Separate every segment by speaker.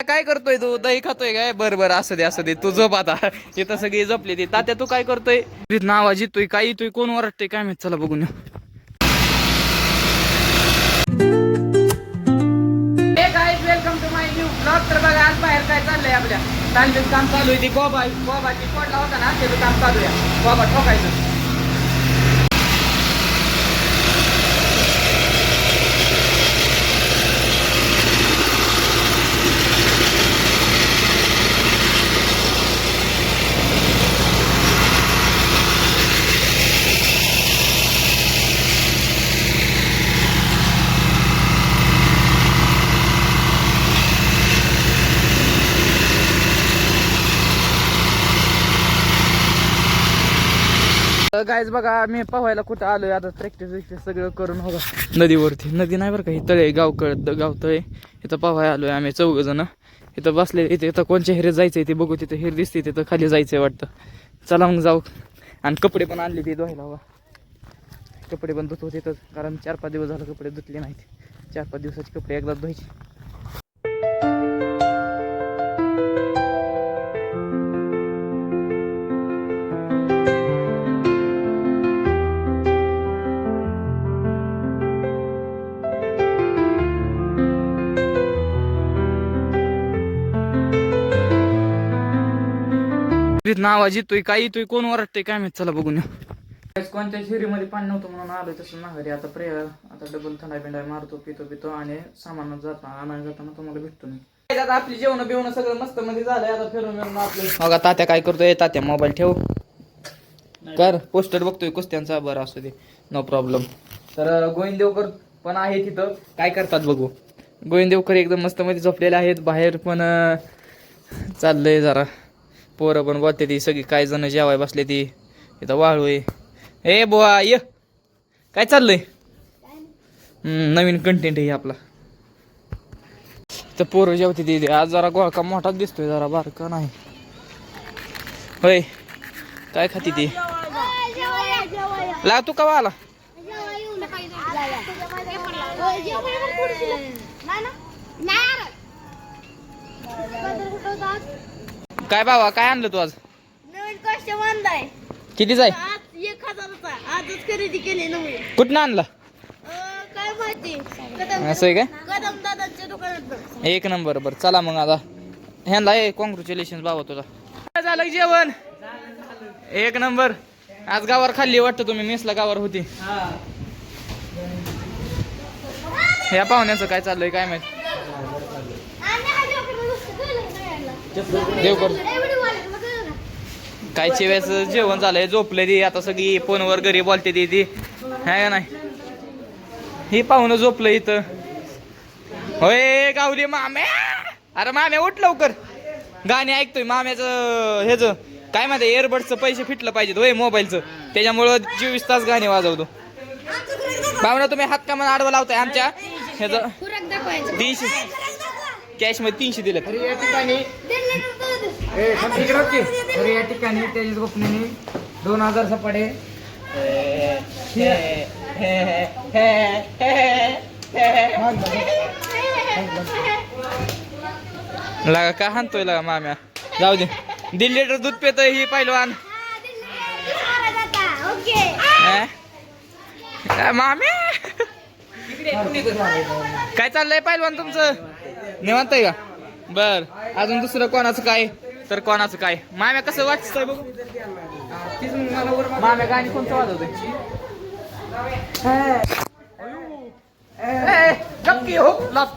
Speaker 1: काय करतोय तू? दही खातोय काय? बरं असू दे तू झोप आता. इथं सगळी झोपली ती. तात्या तू काय करतोय? आवाज येतोय, काय येतोय, कोण ओरडतोय काय माहित. चला बघून welcome to my new blog. तर बघा आज बाहेर काय चाललंय आपल्या तांदूळ काम चालू आहे. ती बोबाची फोडला होता ना, त्याचं काम चालू आहे. बोबा ठोकायचं. गाईज बघा मी पोहायला कुठं आलोय आता. प्रॅक्टिस सगळं करून हो नदीवरती. नदी नाही बरं का, ही तळे गाव तळे. इथं पोहाय आलोय आम्ही 4 जण. इथं बसले. इथं कोणच्या हिरे जायचंय ते बघू. तिथं हिर दिसते, तिथं खाली जायचंय वाटतं. चला मग जाऊ. आणि कपडे पण आणले ते धुवायला. हवा कपडे पण धुत होते कारण 4-5 दिवस झालं कपडे धुतले नाहीत. 4-5 दिवसाचे कपडे एकदा धुवायचे. आवाज येतोय, काय येतोय, कोण ओरडतोय काय माहित. चला बघून कोणत्या शिरीमध्ये पाणी नव्हतं म्हणून आलोय तसं नागरी. आता डबल थंडा बिंडा मारतो, पितो आणि सामान आणायला जाताना तुम्हाला भेटतो मी. आता आपली जेवण बिवणं सगळं मस्त मध्ये झालंय. आता फिरून आपलं बघा. तात्या काय करतोय? तात्या मोबाईल ठेव कर. पोस्टर बघतोय कुस्त्यांचा. बरं असू दे, नो प्रॉब्लेम. तर गोविंदेवकर पण आहे तिथं. काय करतात बघू. गोविंदेवकर एकदम मस्त मध्ये झोपलेले आहेत. बाहेर पण चाललंय जरा. पोरं पण बोलते ती सगळी. काय जण जेवाय बसले ती. इथं वाळू आहे. ए बुवा ये, काय चाललंय? नवीन कंटेंट आहे आपला. तर पोरं जेवते ती. आज जरा गोळका मोठाच दिसतोय, जरा बारका नाही. होय, काय खाती ती? ला तू कवा आला? काय बाबा, काय आणलं तू आज?
Speaker 2: नवीन कॉस्ट्यूम आणलाय.
Speaker 1: कितीच आहे?
Speaker 2: 1000चा. आजच खरेदी केली नवीन.
Speaker 1: कुठनं आणला?
Speaker 2: काय माहिती.
Speaker 1: असं आहे का?
Speaker 2: कदम दादाच्या दुकानात.
Speaker 1: एक नंबर. बरं चला मग आता ह्यांना कॉंग्रॅच्युलेशन बाबा तुला. काय झालं जेवण? एक नंबर. आज गावावर खाल्ली वाटतं तुम्ही. मेसला गावावर होती. ह्या पाहुण्याचं काय चाललंय काय माहित. देवकर काय वेळेस जेवण झालंय. झोपले ती आता सगळी. फोनवर घरी बोलते ती है का नाही. ही पाहुणं झोपलं इथं. होय गावली माम्या. अरे माम्या उठ लवकर. गाणी ऐकतोय माम्याचं. ह्याच काय माहिती एअरबड्सचं पैसे फिटलं पाहिजे होय मोबाईलचं. त्याच्यामुळं 24 तास गाणी वाजवतो. पाहुणा तुम्ही हात का म्हणून आडवा लावताय आमच्या ह्याचं. 300 कॅश मध्ये 300 दिले.
Speaker 3: या ठिकाणी तेजस गोपनीने 2000 सपाटे
Speaker 1: लागा का हाणतोय लागा माम्या. जाऊ दे. 1.5 लिटर दूध पितोय ही पहिलवान. माम्या काय चाललंय पहिलवान तुमचं? निवांत आहे का? बर. अजून दुसरं कोणाचं काय तर कोणाचं काय. माम्या कसं वाटतंय बघू. माम्या गाणी कोणतं वाजवतोय? गप्पी हो लाप.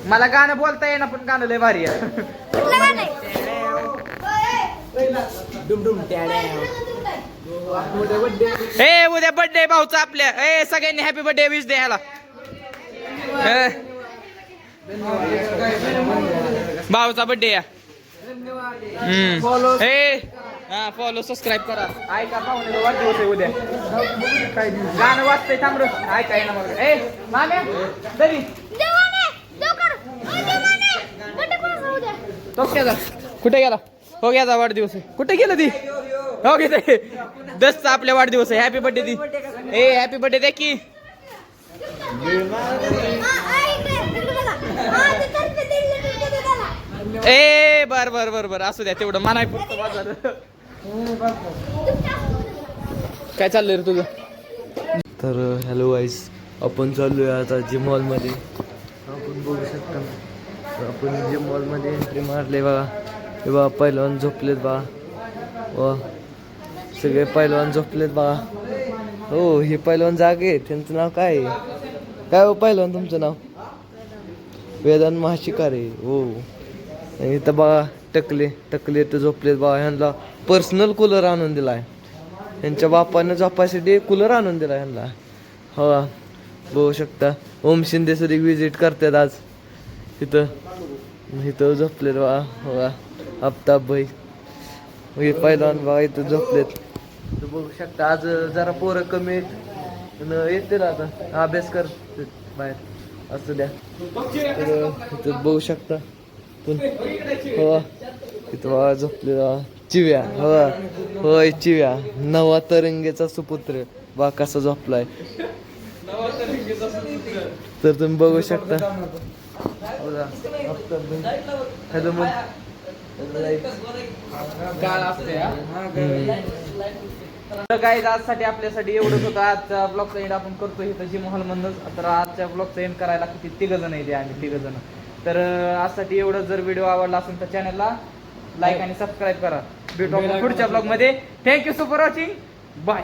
Speaker 1: मला गाणं बोलता येईना पण गाणं लय भारी आहे. ए उद्या बर्थडे भाऊचा आपल्या. ए सगळ्यांनी हॅपी बर्थडे विश दे ह्याला. भाऊचा बर्थडे या. ए हा फॉलो सबस्क्राईब करा. ऐका पाहुणे वाढदिवस आहे उद्या. गाणं वाजतंय थांब. ऐका ना मग. ए माम्या दरी तो कुठे गेला? हो घ्याचा वाढदिवस आहे. कुठे गेलं ती? हो घेते 10चा आपल्या वाढदिवस आहे. हॅपी बर्थडे दी. ए हॅपी बर्थडे दे की. ए बर बर बर बर असू द्या तेवढं मनाय फक्त बाजार. काय चाललंय रे तुझं?
Speaker 4: तर हॅलो वाईस, आपण चाललो आहे आता जिम मॉलमध्ये. आपण बघू शकता आपण जिम मॉलमध्ये एंट्री मारले बघा. हे बघा पहिलवान झोपलेत बा. वा सगळे पहिलवान झोपलेत बा. हो हे पहिलवान जागे आहेत. त्यांचं नाव काय आहे? काय हो पहिलवान तुमचं नाव? वेदांत महाशिकारे. हो इथं बघा टकले तर झोपलेत बघा. ह्यांना पर्सनल कूलर आणून दिला आहे. त्यांच्या बापानं झोपायसाठी कूलर आणून दिला ह्यांना. हो बघू शकता ओम शिंदे सर विजिट करतात आज इथं झोपलेत बा. हो आफताब भाई हे पहिलवान बघा इथं झोपलेत. तर बघू शकता आज जरा पोरं कमी आहेत येतील आता अभ्यास कर बाहेर असू द्या. तर इथं बघू शकता हो इथं बघा झोपलेला चिव्या. होय चिव्या नवा तरंगेचा सुपुत्र बा कसा झोपलाय. तर तुम्ही बघू शकता. हॅलो मग
Speaker 1: तर काय आजसाठी आपल्यासाठी एवढंच होतं. आजच्या ब्लॉगचा एंड आपण करतो इथं जिम हॉल मधूनच. तर आजच्या ब्लॉगचा एंड करायला किती 3 जण आहे आम्ही 3 जण. तर आजसाठी एवढं. जर व्हिडिओ आवडला असेल तर चॅनलला लाईक आणि सबस्क्राईब करा. भेटू आपण पुढच्या ब्लॉग मध्ये. Thank you so for watching. Bye.